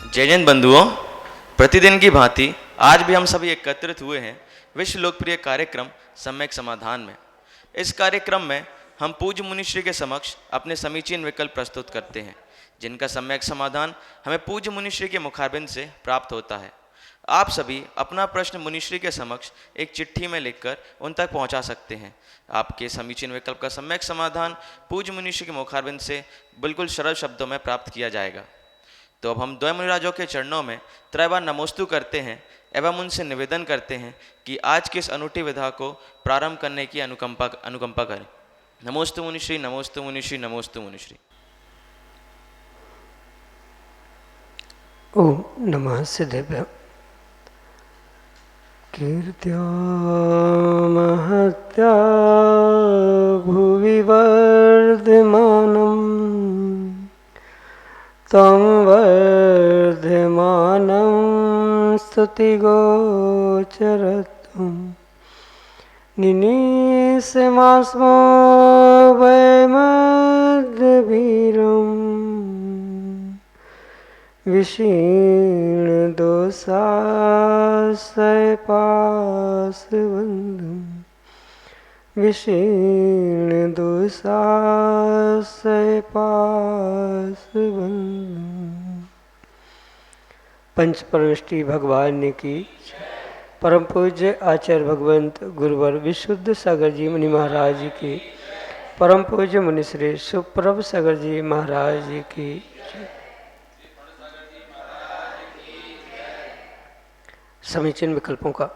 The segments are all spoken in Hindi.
जय जैन बंधुओं, प्रतिदिन की भांति आज भी हम सभी एकत्रित हुए हैं विश्व लोकप्रिय कार्यक्रम सम्यक समाधान में। इस कार्यक्रम में हम पूज्य मुनिश्री के समक्ष अपने समीचीन विकल्प प्रस्तुत करते हैं, जिनका सम्यक समाधान हमें पूज्य मुनिश्री के मुखारबिंद से प्राप्त होता है। आप सभी अपना प्रश्न मुनिश्री के समक्ष एक चिट्ठी में लिखकर उन तक पहुंचा सकते हैं। आपके समीचीन विकल्प का सम्यक समाधान पूज्य मुनिश्री के मुखारबिंद से बिल्कुल सरल शब्दों में प्राप्त किया जाएगा। तो अब हम द्वय मुनिराजों के चरणों में त्रय बार नमोस्तु करते हैं एवं उनसे निवेदन करते हैं कि आज की इस अनूठी विधा को प्रारंभ करने की अनुकंपा करें। नमोस्तु मुनिश्री, नमोस्तु मुनिश्री, नमोस्तु मुनिश्री। ओम नमः सिद्धेभ्य। कीर्त्या महत्या भुवि वर्धमानम् तं वर्धमानं स्तुतिगोचरत्वं निनीसमास्मो वैमद्वीरं विशीर्णदोषाशयपाशबन्धुं विशीर्णदोषाशयपाशबन्धुं। पंच परमेष्टि भगवान की परम पूज्य आचार्य भगवंत गुरुवर विशुद्ध सागर जी मुनि महाराज की, परम पूज्य मुनिश्री सुप्रभ सागर जी महाराज की। समीचीन विकल्पों का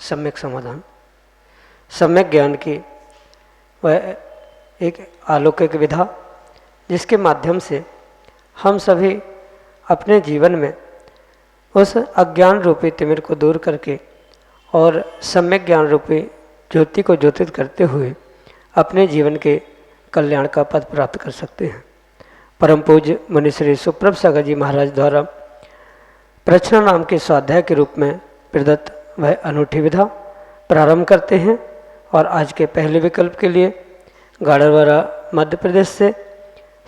सम्यक समाधान। सम्यक ज्ञान की वह एक अलौकिक विधा जिसके माध्यम से हम सभी अपने जीवन में उस अज्ञान रूपी तिमिर को दूर करके और सम्यक ज्ञान रूपी ज्योति को ज्योतित करते हुए अपने जीवन के कल्याण का पद प्राप्त कर सकते हैं। परम पूज्य मुनिश्री सुप्रभ सागर जी महाराज द्वारा प्रश्न नाम के स्वाध्याय के रूप में प्रदत्त वह अनूठी विधा प्रारंभ करते हैं। और आज के पहले विकल्प के लिए गाड़रवाड़ा मध्य प्रदेश से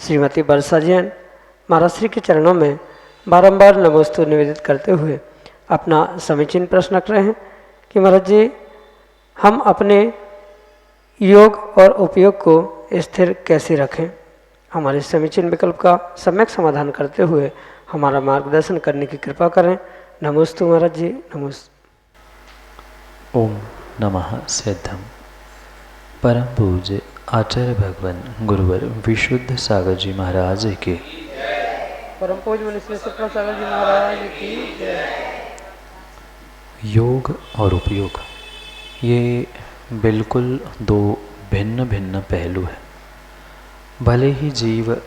श्रीमती वर्षा जैन महाराज श्री के चरणों में बारंबार नमोस्तु निवेदित करते हुए अपना समीचीन प्रश्न रख रहे हैं कि महाराज जी, हम अपने योग और उपयोग को स्थिर कैसे रखें। हमारे समीचीन विकल्प का सम्यक समाधान करते हुए हमारा मार्गदर्शन करने की कृपा करें। नमोस्तु महाराज जी, नमोस्तु। ओम नमः सिद्धम। परम पूज्य आचार्य भगवान गुरुवर विशुद्ध सागर जी महाराज के, परम पूज्य मुनिश्री सुप्रभ सागर जी महाराज की जय। योग और उपयोग ये बिल्कुल दो भिन्न भिन्न पहलू हैं। भले ही जीव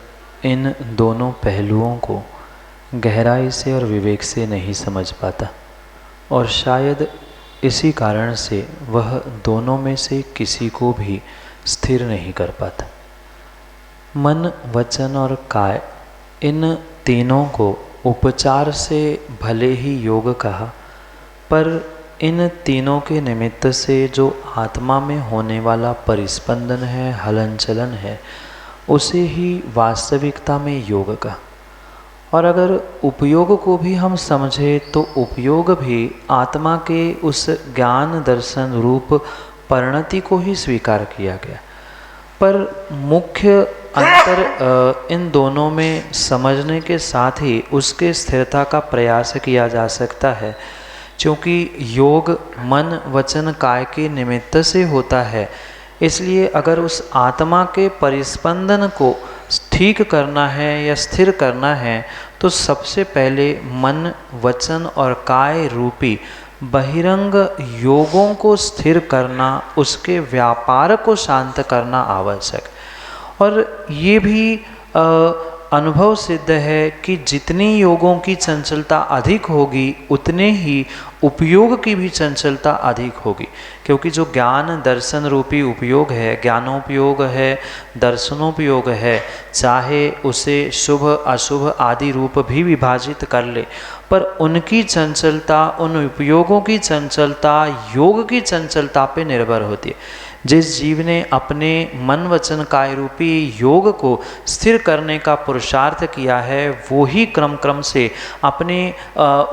इन दोनों पहलुओं को गहराई से और विवेक से नहीं समझ पाता और शायद इसी कारण से वह दोनों में से किसी को भी स्थिर नहीं कर पाता। मन, वचन और काय, इन तीनों को उपचार से भले ही योग कहा, पर इन तीनों के निमित्त से जो आत्मा में होने वाला परिस्पंदन है, हलन चलन है, उसे ही वास्तविकता में योग कहा। और अगर उपयोग को भी हम समझें तो उपयोग भी आत्मा के उस ज्ञान दर्शन रूप परिणति को ही स्वीकार किया गया। पर मुख्य अंतर इन दोनों में समझने के साथ ही उसके स्थिरता का प्रयास किया जा सकता है, क्योंकि योग मन, वचन, काय के निमित्त से होता है। इसलिए अगर उस आत्मा के परिस्पंदन को ठीक करना है या स्थिर करना है तो सबसे पहले मन, वचन और काय रूपी बहिरंग योगों को स्थिर करना, उसके व्यापार को शांत करना आवश्यक। और ये भी अनुभव सिद्ध है कि जितनी योगों की चंचलता अधिक होगी उतने ही उपयोग की भी चंचलता अधिक होगी, क्योंकि जो ज्ञान दर्शन रूपी उपयोग है, ज्ञानोपयोग है, दर्शनोपयोग है, चाहे उसे शुभ अशुभ आदि रूप भी विभाजित कर ले, पर उनकी चंचलता, उन उपयोगों की चंचलता योग की चंचलता पे निर्भर होती है। जिस जीव ने अपने मन वचन काय रूपी योग को स्थिर करने का पुरुषार्थ किया है, वो ही क्रम क्रम से अपने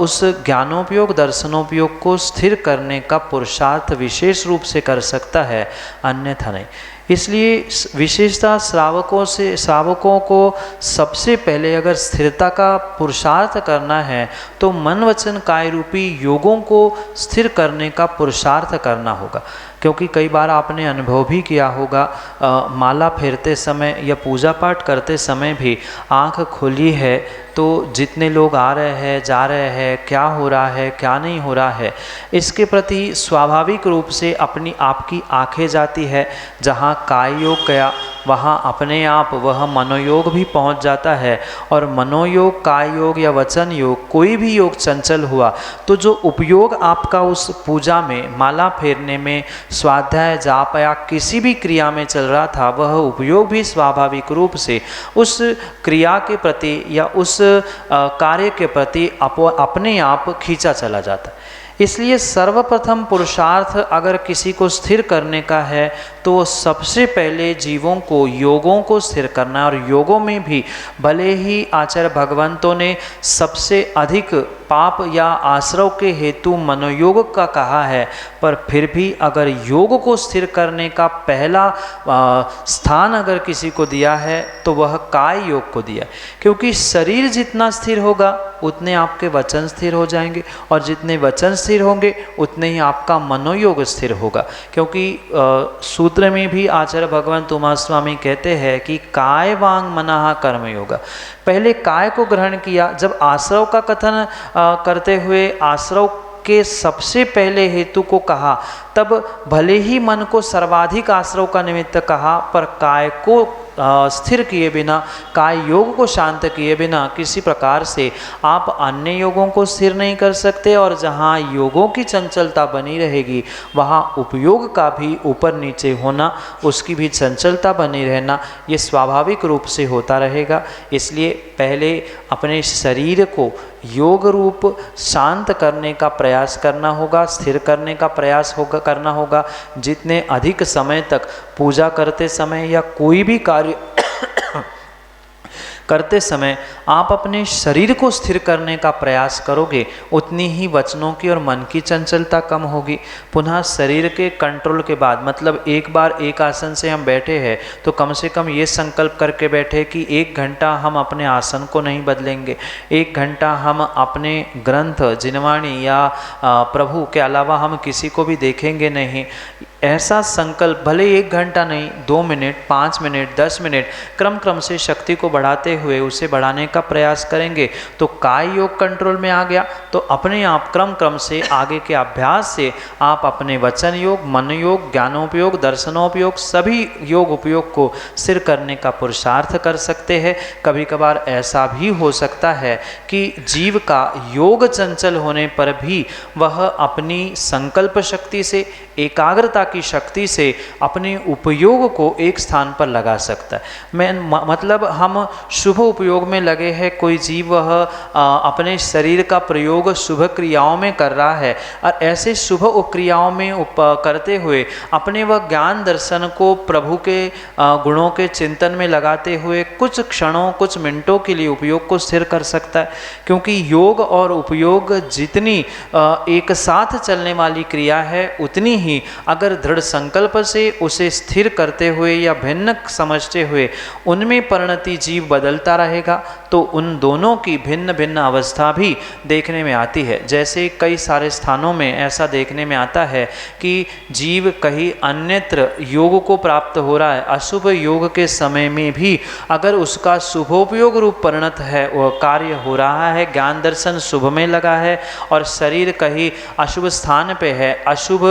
उस ज्ञानोपयोग दर्शनोपयोग को स्थिर करने का पुरुषार्थ विशेष रूप से कर सकता है, अन्यथा नहीं। इसलिए विशेषतः श्रावकों को सबसे पहले अगर स्थिरता का पुरुषार्थ करना है तो मन वचन काय रूपी योगों को स्थिर करने का पुरुषार्थ करना होगा। क्योंकि कई बार आपने अनुभव भी किया होगा, माला फेरते समय या पूजा पाठ करते समय भी आँख खुली है तो जितने लोग आ रहे हैं जा रहे हैं, क्या हो रहा है क्या नहीं हो रहा है, इसके प्रति स्वाभाविक रूप से अपनी आपकी आंखें जाती है। जहाँ काय योग गया वहाँ अपने आप वह मनोयोग भी पहुँच जाता है, और मनोयोग काय योग या वचन योग कोई भी योग चंचल हुआ तो जो उपयोग आपका उस पूजा में, माला फेरने में, स्वाध्याय जाप या किसी भी क्रिया में चल रहा था, वह उपयोग भी स्वाभाविक रूप से उस क्रिया के प्रति या उस कार्य के प्रति अपने आप खींचा चला जाता है। इसलिए सर्वप्रथम पुरुषार्थ अगर किसी को स्थिर करने का है तो सबसे पहले जीवों को योगों को स्थिर करना है। और योगों में भी भले ही आचार्य भगवंतों ने सबसे अधिक पाप या आश्रव के हेतु मनोयोग का कहा है, पर फिर भी अगर योग को स्थिर करने का पहला स्थान अगर किसी को दिया है तो वह काय योग को दिया, क्योंकि शरीर जितना स्थिर होगा उतने आपके वचन स्थिर हो जाएंगे, और जितने वचन स्थिर होंगे उतने ही आपका मनोयोग स्थिर होगा। क्योंकि सूत्र में भी आचार्य भगवंत उमा स्वामी कहते हैं कि काय वांग मनः कर्म योगा। पहले काय को ग्रहण किया, जब आश्रव का कथन करते हुए आश्रव के सबसे पहले हेतु को कहा, तब भले ही मन को सर्वाधिक आश्रव का निमित्त कहा, पर काय को स्थिर किए बिना, काय योग को शांत किए बिना किसी प्रकार से आप अन्य योगों को स्थिर नहीं कर सकते। और जहाँ योगों की चंचलता बनी रहेगी वहाँ उपयोग का भी ऊपर नीचे होना, उसकी भी चंचलता बनी रहना, ये स्वाभाविक रूप से होता रहेगा। इसलिए पहले अपने शरीर को योग रूप शांत करने का प्रयास करना होगा, स्थिर करने का प्रयास करना होगा। जितने अधिक समय तक पूजा करते समय या कोई भी कार्य करते समय आप अपने शरीर को स्थिर करने का प्रयास करोगे, उतनी ही वचनों की और मन की चंचलता कम होगी। पुनः शरीर के कंट्रोल के बाद, मतलब एक बार एक आसन से हम बैठे हैं तो कम से कम ये संकल्प करके बैठे कि 1 घंटा हम अपने आसन को नहीं बदलेंगे, 1 घंटा हम अपने ग्रंथ जिनवाणी या प्रभु के अलावा हम किसी को भी देखेंगे नहीं। ऐसा संकल्प भले 1 घंटा नहीं, 2 मिनट, 5 मिनट, 10 मिनट क्रम क्रम से शक्ति को बढ़ाते हुए उसे बढ़ाने का प्रयास करेंगे तो काय योग कंट्रोल में आ गया। तो अपने आप क्रम क्रम से आगे के अभ्यास से आप अपने वचन योग, मन योग, ज्ञानोपयोग, दर्शनोपयोग सभी योग उपयोग को स्थिर करने का पुरुषार्थ कर सकते हैं। कभी कभार ऐसा भी हो सकता है कि जीव का योग चंचल होने पर भी वह अपनी संकल्प शक्ति से, एकाग्रता की शक्ति से अपने उपयोग को एक स्थान पर लगा सकता है। मतलब हम शुभ उपयोग में लगे हैं, कोई जीव वह अपने शरीर का प्रयोग शुभ क्रियाओं में कर रहा है, और ऐसे शुभ क्रियाओं में करते हुए अपने वह ज्ञान दर्शन को प्रभु के गुणों के चिंतन में लगाते हुए कुछ क्षणों, कुछ मिनटों के लिए उपयोग को स्थिर कर सकता है। क्योंकि योग और उपयोग जितनी एक साथ चलने वाली क्रिया है, उतनी ही अगर दृढ़ संकल्प से उसे स्थिर करते हुए या भिन्न समझते हुए उनमें परिणति जीव बदलता रहेगा तो उन दोनों की भिन्न भिन्न अवस्था भी देखने में आती है। जैसे कई सारे स्थानों में ऐसा देखने में आता है कि जीव कहीं अन्यत्र योग को प्राप्त हो रहा है, अशुभ योग के समय में भी अगर उसका शुभोपयोग रूप परिणत है, वह कार्य हो रहा है, ज्ञान दर्शन शुभ में लगा है और शरीर कहीं अशुभ स्थान पे है, अशुभ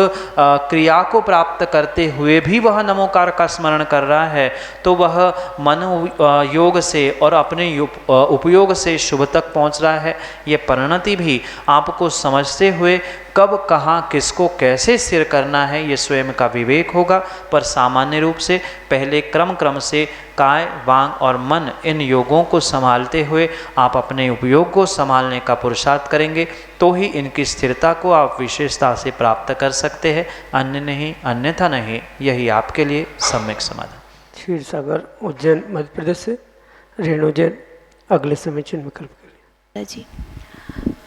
क्रिया को प्राप्त करते हुए भी वह नमोकार का स्मरण कर रहा है, तो वह मन योग से और अपने उपयोग से शुभ तक पहुंच रहा है। ये परिणति भी आपको समझते हुए कब कहाँ किसको कैसे स्थिर करना है ये स्वयं का विवेक होगा। पर सामान्य रूप से पहले क्रम से काय, वांग और मन इन योगों को संभालते हुए आप अपने उपयोग को संभालने का पुरुषार्थ करेंगे, तो ही इनकी स्थिरता को आप विशेषता से प्राप्त कर सकते हैं, अन्य नहीं, अन्यथा नहीं। यही आपके लिए सम्यक समाधान। क्षीर सागर उज्जैन मध्य प्रदेश से रेणु जैन अगले समीचीन विकल्प के लिए। जी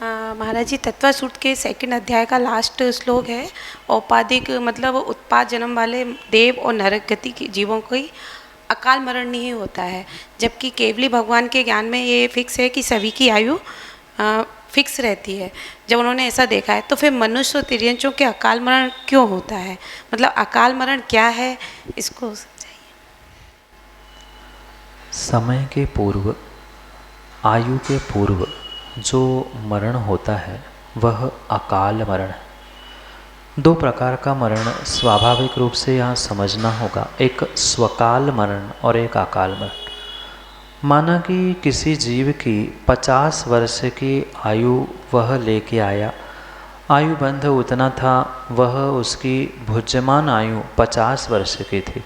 महाराज जी, तत्व सूत्र के सेकंड अध्याय का लास्ट श्लोक है, औपाधिक मतलब उत्पाद जन्म वाले देव और नरक गति के जीवों को ही अकाल मरण नहीं होता है, जबकि केवली भगवान के ज्ञान में ये फिक्स है कि सभी की आयु फिक्स रहती है। जब उन्होंने ऐसा देखा है तो फिर मनुष्य और तिर्यंचों के अकाल मरण क्यों होता है, मतलब अकाल मरण क्या है, इसको समझाइए। समय के पूर्व, आयु के पूर्व जो मरण होता है वह अकाल मरण है। दो प्रकार का मरण स्वाभाविक रूप से यहाँ समझना होगा, एक स्वकाल मरण और एक अकाल मरण। माना कि किसी जीव की 50 वर्ष की आयु वह लेके आया, आयु बंध उतना था, वह उसकी भुज्यमान आयु 50 वर्ष की थी।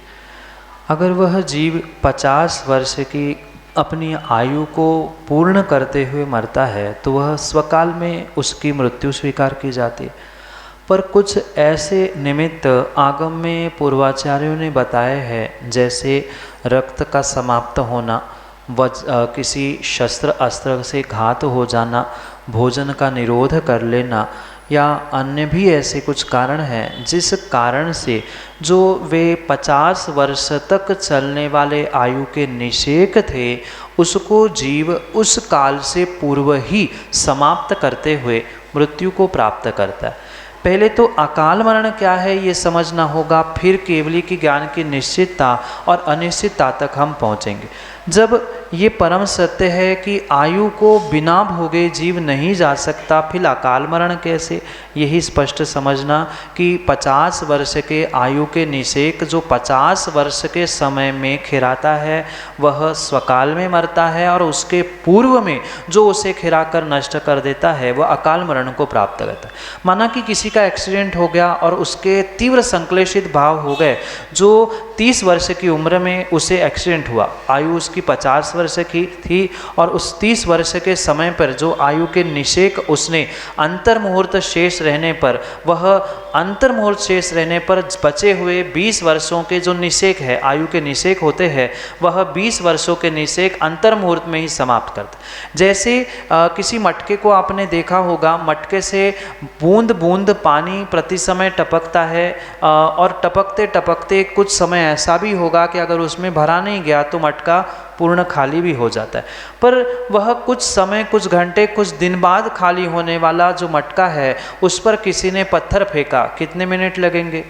अगर वह जीव 50 वर्ष की अपनी आयु को पूर्ण करते हुए मरता है तो वह स्वकाल में उसकी मृत्यु स्वीकार की जाती है। पर कुछ ऐसे निमित्त आगम में पूर्वाचार्यों ने बताए हैं, जैसे रक्त का समाप्त होना, किसी शस्त्र अस्त्र से घात हो जाना, भोजन का निरोध कर लेना, या अन्य भी ऐसे कुछ कारण हैं जिस कारण से जो वे 50 वर्ष तक चलने वाले आयु के निषेक थे उसको जीव उस काल से पूर्व ही समाप्त करते हुए मृत्यु को प्राप्त करता है। पहले तो अकाल मरण क्या है ये समझना होगा, फिर केवली की ज्ञान की निश्चितता और अनिश्चितता तक हम पहुँचेंगे। जब ये परम सत्य है कि आयु को बिना भोगे जीव नहीं जा सकता, फिर अकाल मरण कैसे, यही स्पष्ट समझना कि 50 वर्ष के आयु के निषेक जो 50 वर्ष के समय में खिराता है वह स्वकाल में मरता है, और उसके पूर्व में जो उसे खिराकर नष्ट कर देता है वह अकाल मरण को प्राप्त करता है। माना कि किसी का एक्सीडेंट हो गया और उसके तीव्र संक्लेशित भाव हो गए, जो 30 वर्ष की उम्र में उसे एक्सीडेंट हुआ, आयु उसकी 50 वर्ष की थी, और उस 30 वर्ष के समय पर जो आयु के निषेक उसने अंतर मुहूर्त शेष रहने पर, वह अंतर मुहूर्त शेष रहने पर बचे हुए 20 वर्षों के जो निषेक है, आयु के निषेक होते हैं, वह 20 वर्षों के निषेक अंतर मुहूर्त में ही समाप्त करते। जैसे किसी मटके को आपने देखा होगा, मटके से बूंद बूंद पानी प्रति समय टपकता है, और टपकते टपकते कुछ समय ऐसा भी होगा कि अगर उसमें भरा नहीं गया तो मटका पूर्ण खाली भी हो जाता है। पर वह कुछ समय, कुछ घंटे, कुछ दिन बाद खाली होने वाला जो मटका है उस पर किसी ने पत्थर फेंका, कितने मिनट लगेंगे,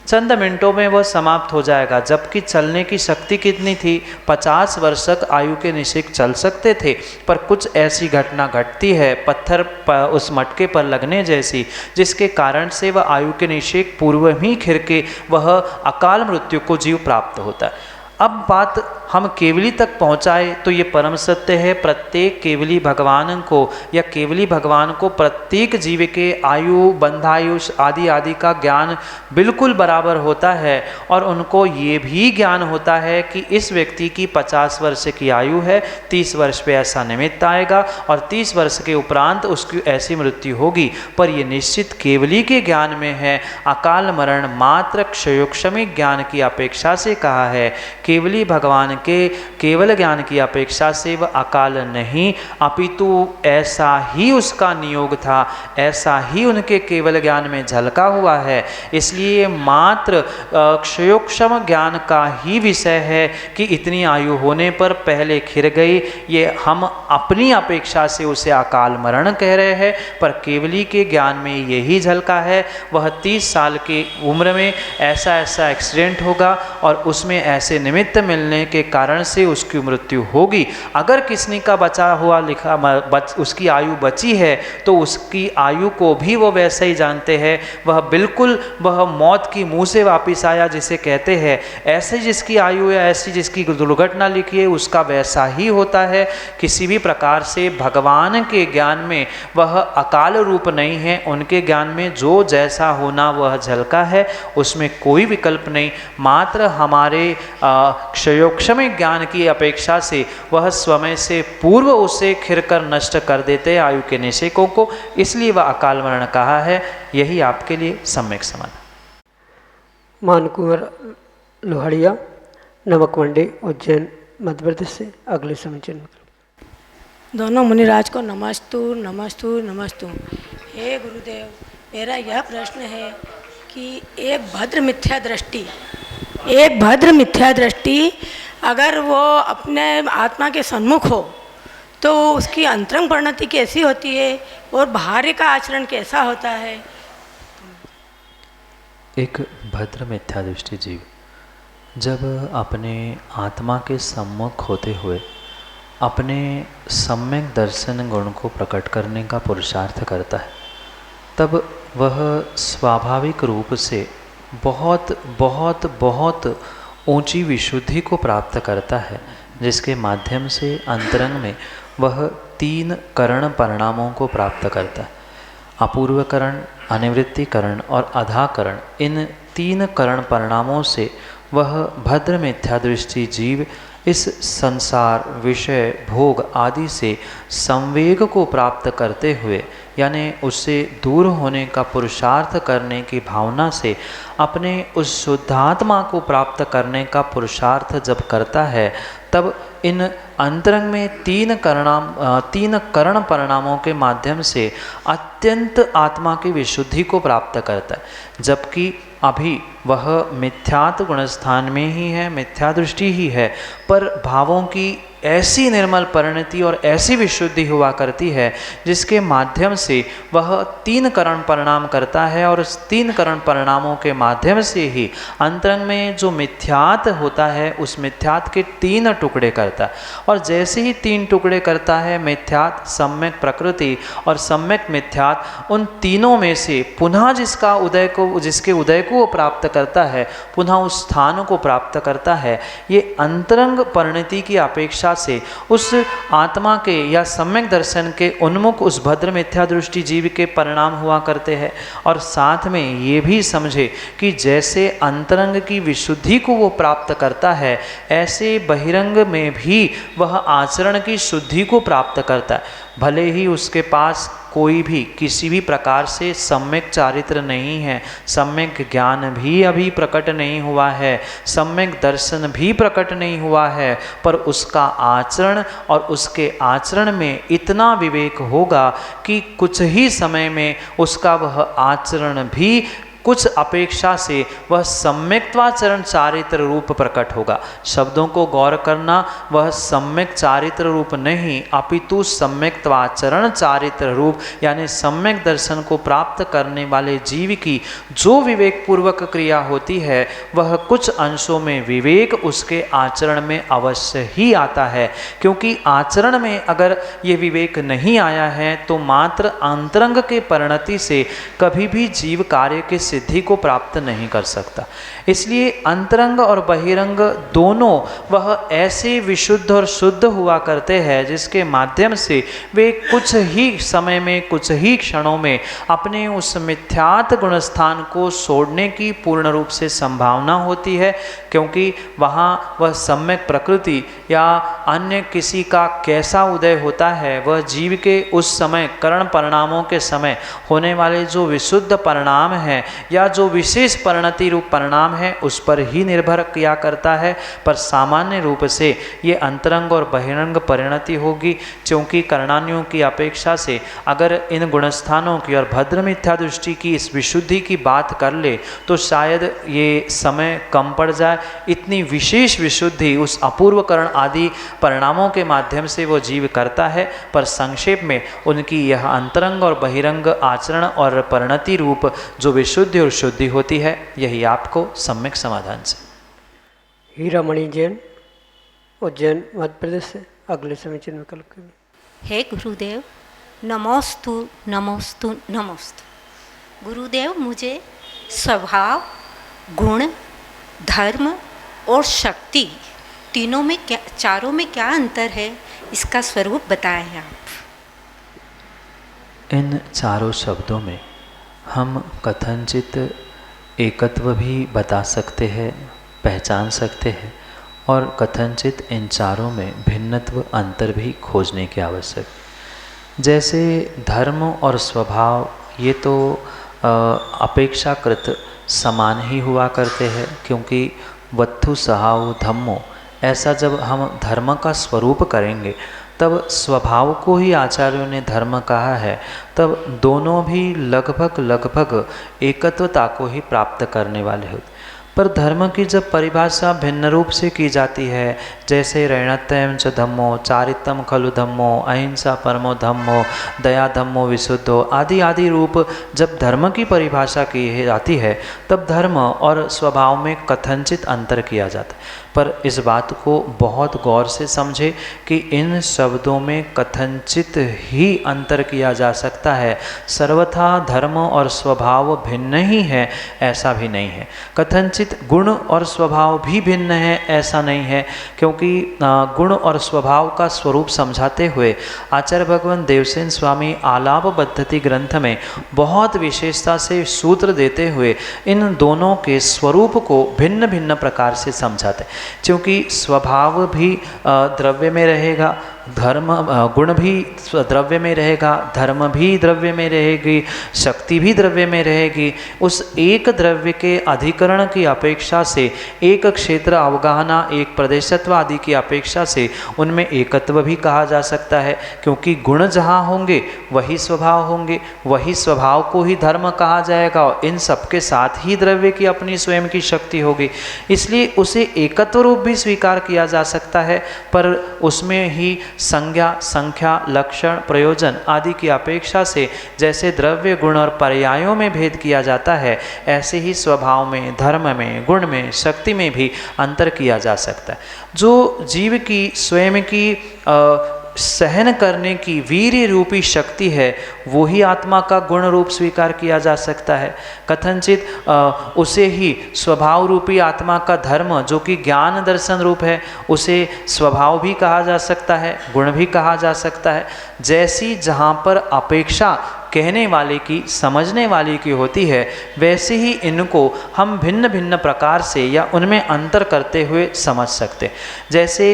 चंद मिनटों में वह समाप्त हो जाएगा। जबकि चलने की शक्ति कितनी थी, 50 वर्ष तक आयु के निषेक चल सकते थे, पर कुछ ऐसी घटना घटती है पत्थर उस मटके पर लगने जैसी, जिसके कारण से वह आयु के निषेक पूर्व ही खिर के वह अकाल मृत्यु को जीव प्राप्त होता है। अब बात हम केवली तक पहुँचाए तो ये परम सत्य है, प्रत्येक केवली भगवान को या केवली भगवान को प्रत्येक जीव के आयु, बंधायुष आदि आदि का ज्ञान बिल्कुल बराबर होता है, और उनको ये भी ज्ञान होता है कि इस व्यक्ति की 50 वर्ष की आयु है, 30 वर्ष पे ऐसा निमित्त आएगा और 30 वर्ष के उपरांत उसकी ऐसी मृत्यु होगी। पर ये निश्चित केवली के ज्ञान में है। अकाल मरण मात्र क्षयोक्षमिक ज्ञान की अपेक्षा से कहा है, केवली भगवान के केवल ज्ञान की अपेक्षा से वह अकाल नहीं, अपितु ऐसा ही उसका नियोग था, ऐसा ही उनके केवल ज्ञान में झलका हुआ है। इसलिए मात्र क्षयोक्षम ज्ञान का ही विषय है कि इतनी आयु होने पर पहले खिर गई, ये हम अपनी अपेक्षा से उसे अकाल मरण कह रहे हैं, पर केवली के ज्ञान में यही झलका है। वह 30 साल की उम्र में ऐसा ऐसा एक्सीडेंट होगा और उसमें ऐसे निमित्त निमित्त मिलने के कारण से उसकी मृत्यु होगी। अगर किसी का बचा हुआ उसकी आयु बची है तो उसकी आयु को भी वो वैसे ही जानते हैं, वह बिल्कुल वह मौत की मुंह से वापिस आया जिसे कहते हैं, ऐसे जिसकी आयु है, ऐसी जिसकी दुर्घटना लिखी है उसका वैसा ही होता है। किसी भी प्रकार से भगवान के ज्ञान में वह अकाल रूप नहीं है, उनके ज्ञान में जो जैसा होना वह झलका है, उसमें कोई विकल्प नहीं। मात्र हमारे क्षयोक्षम ज्ञान की अपेक्षा से वह समय से पूर्व उसे खिरकर नष्ट कर देते हैं आयु के निषेकों को, इसलिए वह अकाल मरण कहा है। यही आपके लिए सम्यक समाधान। मानकुंवर लोहड़िया, नमक मंडी, उज्जैन, मध्य प्रदेश से अगले समीचीन। दोनों मुनिराज को नमस्तु नमस्तु नमस्तु। हे गुरुदेव, मेरा यह प्रश्न है कि एक भद्र मिथ्या दृष्टि अगर वो अपने आत्मा के सन्मुख हो तो उसकी अंतरंग परिणति कैसी होती है और बाहर का आचरण कैसा होता है? एक भद्र मिथ्या दृष्टि जीव जब अपने आत्मा के सम्मुख होते हुए अपने सम्यक दर्शन गुण को प्रकट करने का पुरुषार्थ करता है, तब वह स्वाभाविक रूप से बहुत बहुत बहुत ऊंची विशुद्धि को प्राप्त करता है, जिसके माध्यम से अंतरंग में वह 3 करण परिणामों को प्राप्त करता है। अपूर्वकरण, अनिवृत्तिकरण और अधाकरण, इन 3 करण परिणामों से वह भद्र मिथ्या दृष्टि जीव इस संसार, विषय, भोग आदि से संवेग को प्राप्त करते हुए, यानी उससे दूर होने का पुरुषार्थ करने की भावना से अपने उस शुद्धात्मा को प्राप्त करने का पुरुषार्थ जब करता है, तब इन अंतरंग में 3 करण परिणामों के माध्यम से अत्यंत आत्मा की विशुद्धि को प्राप्त करता है। जबकि अभी वह मिथ्यात्व गुणस्थान में ही है, मिथ्या दृष्टि ही है, पर भावों की ऐसी निर्मल परिणति और ऐसी विशुद्धि हुआ करती है जिसके माध्यम से वह 3 करण परिणाम करता है, और उस 3 करण परिणामों के माध्यम से ही अंतरंग में जो मिथ्यात होता है उस मिथ्यात के 3 टुकड़े करता है। और जैसे ही 3 टुकड़े करता है, मिथ्यात, सम्यक प्रकृति और सम्यक मिथ्यात, उन तीनों में से पुनः जिसके उदय को प्राप्त करता है, पुनः उस स्थान को प्राप्त करता है। ये अंतरंग परिणति की अपेक्षा से उस आत्मा के या सम्यक दर्शन के उन्मुख उस भद्र मिथ्या दृष्टि जीव के परिणाम हुआ करते हैं। और साथ में ये भी समझे कि जैसे अंतरंग की विशुद्धि को वो प्राप्त करता है, ऐसे बहिरंग में भी वह आचरण की शुद्धि को प्राप्त करता है। भले ही उसके पास कोई भी किसी भी प्रकार से सम्यक चारित्र नहीं है, सम्यक ज्ञान भी अभी प्रकट नहीं हुआ है, सम्यक दर्शन भी प्रकट नहीं हुआ है, पर उसका आचरण और उसके आचरण में इतना विवेक होगा कि कुछ ही समय में उसका वह आचरण भी कुछ अपेक्षा से वह सम्यक्त्वाचरण चारित्र रूप प्रकट होगा। शब्दों को गौर करना, वह सम्यक चारित्र रूप नहीं अपितु सम्यक्त्वाचरण चारित्र रूप, यानी सम्यक दर्शन को प्राप्त करने वाले जीव की जो विवेक पूर्वक क्रिया होती है, वह कुछ अंशों में विवेक उसके आचरण में अवश्य ही आता है। क्योंकि आचरण में अगर ये विवेक नहीं आया है तो मात्र अंतरंग के परिणति से कभी भी जीव कार्य के सिद्धि को प्राप्त नहीं कर सकता। इसलिए अंतरंग और बहिरंग दोनों वह ऐसे विशुद्ध और शुद्ध हुआ करते हैं जिसके माध्यम से वे कुछ ही समय में, कुछ ही क्षणों में अपने उस मिथ्यात गुणस्थान को छोड़ने की पूर्ण रूप से संभावना होती है। क्योंकि वहाँ वह सम्यक प्रकृति या अन्य किसी का कैसा उदय होता है, वह जीव के उस समय करण परिणामों के समय होने वाले जो विशुद्ध परिणाम है या जो विशेष परिणति रूप परिणाम है, उस पर ही निर्भर किया करता है। पर सामान्य रूप से ये अंतरंग और बहिरंग परिणति होगी। क्योंकि करणानियों की अपेक्षा से अगर इन गुणस्थानों की और भद्र मिथ्या दृष्टि की इस विशुद्धि की बात कर ले तो शायद ये समय कम पड़ जाए। इतनी विशेष विशुद्धि उस अपूर्व करण आदि परिणामों के माध्यम से वो जीव करता है। पर संक्षेप में उनकी यह अंतरंग और बहिरंग आचरण और परिणति रूप जो विशुद्धि और शुद्धि होती है, यही आपको सम्यक समाधान से। हीरामणि जैन, उज्जैन मध्य प्रदेश से अगले समीचीन विकल्प के लिए। हे गुरुदेव, नमोस्तु नमोस्तु नमोस्तु। गुरुदेव, मुझे स्वभाव, गुण, धर्म और शक्ति तीनों में क्या, चारों में क्या अंतर है, इसका स्वरूप बताएं आप। इन चारों शब्दों में हम कथनचित एकत्व भी बता सकते हैं, पहचान सकते हैं, और कथनचित इन चारों में भिन्नत्व अंतर भी खोजने की आवश्यक। जैसे धर्म और स्वभाव ये तो अपेक्षाकृत समान ही हुआ करते हैं, क्योंकि वत्थु सहाउ धम्मो, ऐसा जब हम धर्म का स्वरूप करेंगे तब स्वभाव को ही आचार्यों ने धर्म कहा है, तब दोनों भी लगभग एकत्वता को ही प्राप्त करने वाले होते। पर धर्म की जब परिभाषा भिन्न रूप से की जाती है, जैसे ऋणत्यं च धम्मो, चारित्रं खलु धम्मो, अहिंसा परमो धम्मो, दया धम्मो विशुद्धो, आदि आदि रूप जब धर्म की परिभाषा की जाती है, तब धर्म और स्वभाव में कथनचित अंतर किया जाता है। पर इस बात को बहुत गौर से समझे कि इन शब्दों में कथनचित ही अंतर किया जा सकता है, सर्वथा धर्म और स्वभाव भिन्न ही है ऐसा भी नहीं है। कथनचित गुण और स्वभाव भी भिन्न है ऐसा नहीं है, क्योंकि गुण और स्वभाव का स्वरूप समझाते हुए आचार्य भगवान देवसेन स्वामी आलाप पद्धति ग्रंथ में बहुत विशेषता से सूत्र देते हुए इन दोनों के स्वरूप को भिन्न भिन्न प्रकार से समझाते, क्योंकि स्वभाव भी द्रव्य में रहेगा, धर्म गुण भी द्रव्य में रहेगा, धर्म भी द्रव्य में रहेगी, शक्ति भी द्रव्य में रहेगी। उस एक द्रव्य के अधिकरण की अपेक्षा से, एक क्षेत्र अवगाहना, एक प्रदेशत्व आदि की अपेक्षा से उनमें एकत्व भी कहा जा सकता है, क्योंकि गुण जहाँ होंगे वही स्वभाव होंगे, वही स्वभाव को ही धर्म कहा जाएगा, और इन सबके साथ ही द्रव्य की अपनी स्वयं की शक्ति होगी। इसलिए उसे एकत्व रूप भी स्वीकार किया जा सकता है, पर उसमें ही संज्ञा, संख्या, लक्षण, प्रयोजन आदि की अपेक्षा से जैसे द्रव्य, गुण और पर्यायों में भेद किया जाता है, ऐसे ही स्वभाव में, धर्म में, गुण में, शक्ति में भी अंतर किया जा सकता है। जो जीव की स्वयं की सहन करने की वीर्य रूपी शक्ति है, वो ही आत्मा का गुण रूप स्वीकार किया जा सकता है। कथनचित उसे ही स्वभाव रूपी आत्मा का धर्म, जो कि ज्ञान दर्शन रूप है, उसे स्वभाव भी कहा जा सकता है, गुण भी कहा जा सकता है। जैसी जहाँ पर अपेक्षा कहने वाले की, समझने वाले की होती है, वैसे ही इनको हम भिन्न भिन्न प्रकार से या उनमें अंतर करते हुए समझ सकते। जैसे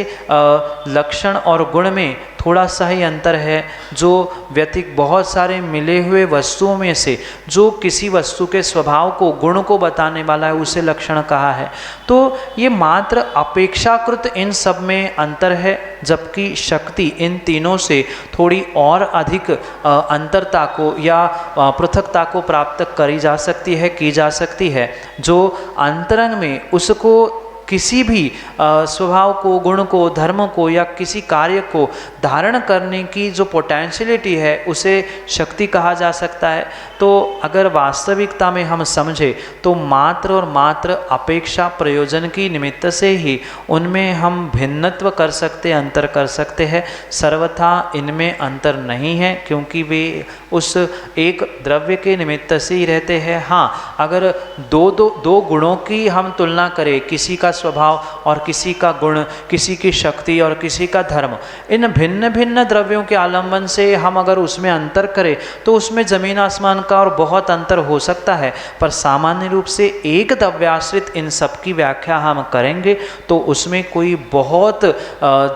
लक्षण और गुण में थोड़ा सा ही अंतर है, जो व्यतिक बहुत सारे मिले हुए वस्तुओं में से जो किसी वस्तु के स्वभाव को, गुण को बताने वाला है, उसे लक्षण कहा है। तो ये मात्र अपेक्षाकृत इन सब में अंतर है, जबकि शक्ति इन तीनों से थोड़ी और अधिक अंतरता को या पृथकता को प्राप्त करी जा सकती है, की जा सकती है, जो अंतरंग में उसको किसी भी स्वभाव को, गुण को, धर्म को या किसी कार्य को धारण करने की जो पोटेंशियलिटी है, उसे शक्ति कहा जा सकता है। तो अगर वास्तविकता में हम समझे तो मात्र और मात्र अपेक्षा प्रयोजन की निमित्त से ही उनमें हम भिन्नत्व कर सकते, अंतर कर सकते हैं। सर्वथा इनमें अंतर नहीं है, क्योंकि वे उस एक द्रव्य के निमित्त से ही रहते हैं। हाँ, अगर दो गुणों की हम तुलना करें, किसी का स्वभाव और किसी का गुण, किसी की शक्ति और किसी का धर्म, इन भिन्न भिन्न द्रव्यों के आलंबन से हम अगर उसमें अंतर करें तो उसमें जमीन आसमान का और बहुत अंतर हो सकता है। पर सामान्य रूप से एक द्रव्याश्रित इन सब की व्याख्या हम करेंगे तो उसमें कोई बहुत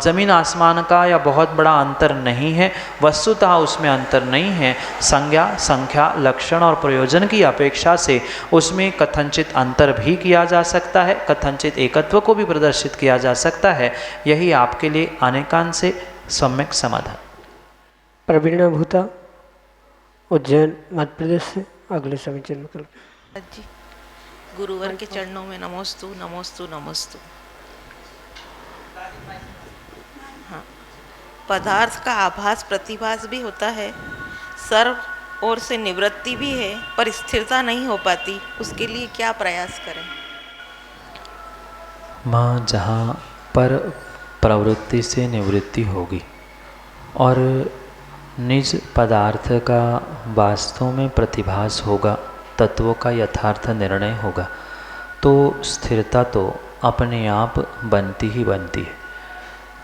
जमीन आसमान का या बहुत बड़ा अंतर नहीं है। वस्तुतः उसमें अंतर नहीं है। संज्ञा, संख्या, लक्षण और प्रयोजन की अपेक्षा से उसमें कथनचित अंतर भी किया जा सकता है, कथनचित एकत्व को भी प्रदर्शित किया जा सकता है। यही आपके लिए अनेकांश से सम्यक समाधान। प्रवीणा भूता, उज्जैन मध्य प्रदेश से अगले समीचीन विकल्प। जी, गुरुवर के चरणों में नमोस्तु नमोस्तु नमोस्तु। हाँ, पदार्थ का आभास प्रतिभास भी होता है, सर्व ओर से निवृत्ति भी है, पर स्थिरता नहीं हो पाती। उसके लिए क्या प्रयास करें? माँ जहाँ पर प्रवृत्ति से निवृत्ति होगी और निज पदार्थ का वास्तव में प्रतिभास होगा, तत्वों का यथार्थ निर्णय होगा, तो स्थिरता तो अपने आप बनती ही बनती है।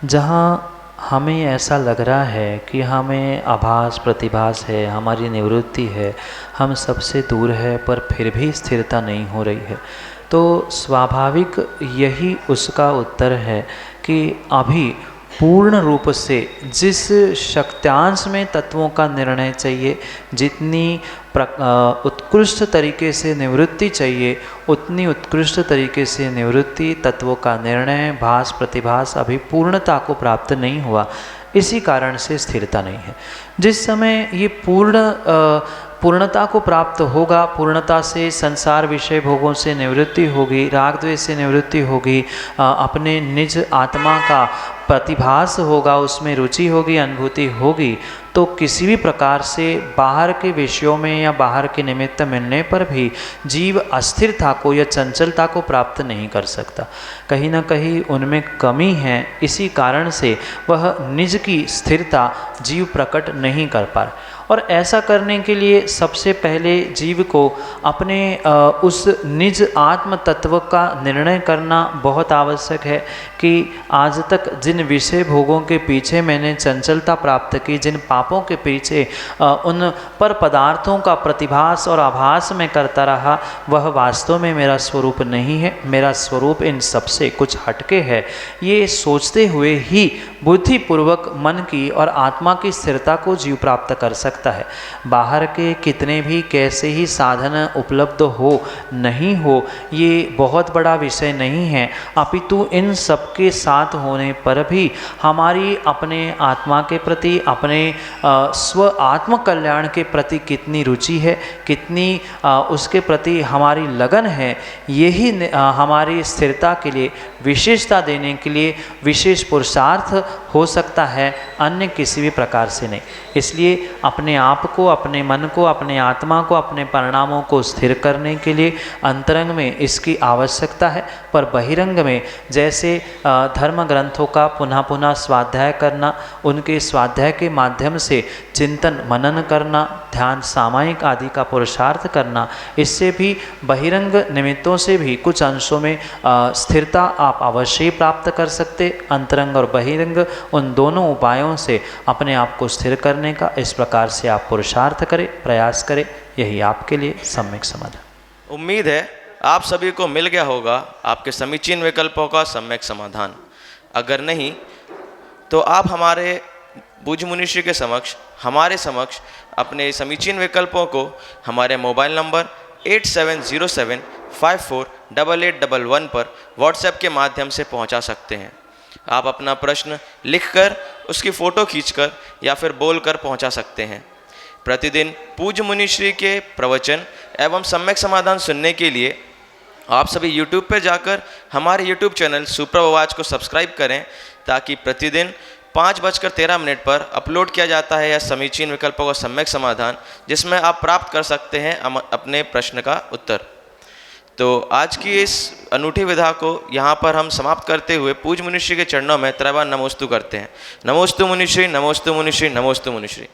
जहाँ हमें ऐसा लग रहा है कि हमें आभास प्रतिभास है, हमारी निवृत्ति है, हम सबसे दूर है, पर फिर भी स्थिरता नहीं हो रही है, तो स्वाभाविक यही उसका उत्तर है कि अभी पूर्ण रूप से जिस शक्त्यांश में तत्वों का निर्णय चाहिए, जितनी उत्कृष्ट तरीके से निवृत्ति चाहिए, उतनी उत्कृष्ट तरीके से निवृत्ति, तत्वों का निर्णय, भास प्रतिभास अभी पूर्णता को प्राप्त नहीं हुआ। इसी कारण से स्थिरता नहीं है। जिस समय ये पूर्णता को प्राप्त होगा, पूर्णता से संसार विषय भोगों से निवृत्ति होगी, राग द्वेष से निवृत्ति होगी, अपने निज आत्मा का प्रतिभास होगा, उसमें रुचि होगी, अनुभूति होगी, तो किसी भी प्रकार से बाहर के विषयों में या बाहर के निमित्त मिलने पर भी जीव अस्थिरता को या चंचलता को प्राप्त नहीं कर सकता। कहीं ना कहीं उनमें कमी है, इसी कारण से वह निज की स्थिरता जीव प्रकट नहीं कर पा रहा। और ऐसा करने के लिए सबसे पहले जीव को अपने उस निज आत्म तत्व का निर्णय करना बहुत आवश्यक है कि आज तक जिन विषय भोगों के पीछे मैंने चंचलता प्राप्त की, जिन पापों के पीछे उन पर पदार्थों का प्रतिभास और आभास में करता रहा, वह वास्तव में मेरा स्वरूप नहीं है, मेरा स्वरूप इन सबसे कुछ हटके है। ये सोचते हुए ही बुद्धिपूर्वक मन की और आत्मा की स्थिरता को जीव प्राप्त कर सकता है। बाहर के कितने भी कैसे ही साधन उपलब्ध हो नहीं हो, ये बहुत बड़ा विषय नहीं है, अपितु इन सबके साथ होने पर भी हमारी अपने आत्मा के प्रति, अपने स्व आत्म कल्याण के प्रति कितनी रुचि है, कितनी उसके प्रति हमारी लगन है, यही हमारी स्थिरता के लिए विशेषता देने के लिए विशेष पुरुषार्थ हो सकता है, अन्य किसी भी प्रकार से नहीं। इसलिए अपने आप को, अपने मन को, अपने आत्मा को, अपने परिणामों को स्थिर करने के लिए अंतरंग में इसकी आवश्यकता है, पर बहिरंग में जैसे धर्म ग्रंथों का पुनः पुनः स्वाध्याय करना, उनके स्वाध्याय के माध्यम से चिंतन मनन करना, ध्यान सामायिक आदि का पुरुषार्थ करना, इससे भी बहिरंग निमित्तों से भी कुछ अंशों में स्थिरता आप अवश्य ही प्राप्त कर सकते। अंतरंग और बहिरंग उन दोनों उपायों से अपने आप को स्थिर करने का इस प्रकार से आप पुरुषार्थ करें, प्रयास करें, यही आपके लिए सम्यक समाधान। उम्मीद है आप सभी को मिल गया होगा आपके समीचीन विकल्पों का सम्यक समाधान। अगर नहीं तो आप हमारे पूज्य मुनिश्री के समक्ष, हमारे समक्ष अपने समीचीन विकल्पों को हमारे मोबाइल नंबर 8707548811 पर व्हाट्सएप के माध्यम से पहुंचा सकते हैं। आप अपना प्रश्न लिखकर, उसकी फ़ोटो खींचकर या फिर बोलकर पहुंचा सकते हैं। प्रतिदिन पूज्य मुनिश्री के प्रवचन एवं सम्यक समाधान सुनने के लिए आप सभी YouTube पर जाकर हमारे YouTube चैनल सुप्रभ आवाज को सब्सक्राइब करें, ताकि प्रतिदिन 5:13 पर अपलोड किया जाता है यह समीचीन विकल्पों का सम्यक समाधान, जिसमें आप प्राप्त कर सकते हैं अपने प्रश्न का उत्तर। तो आज की इस अनूठी विधा को यहाँ पर हम समाप्त करते हुए पूज्य मुनिश्री के चरणों में त्रैवार नमोस्तु करते हैं। नमोस्तु मुनिश्री, नमोस्तु मुनिश्री, नमोस्तु मुनिश्री।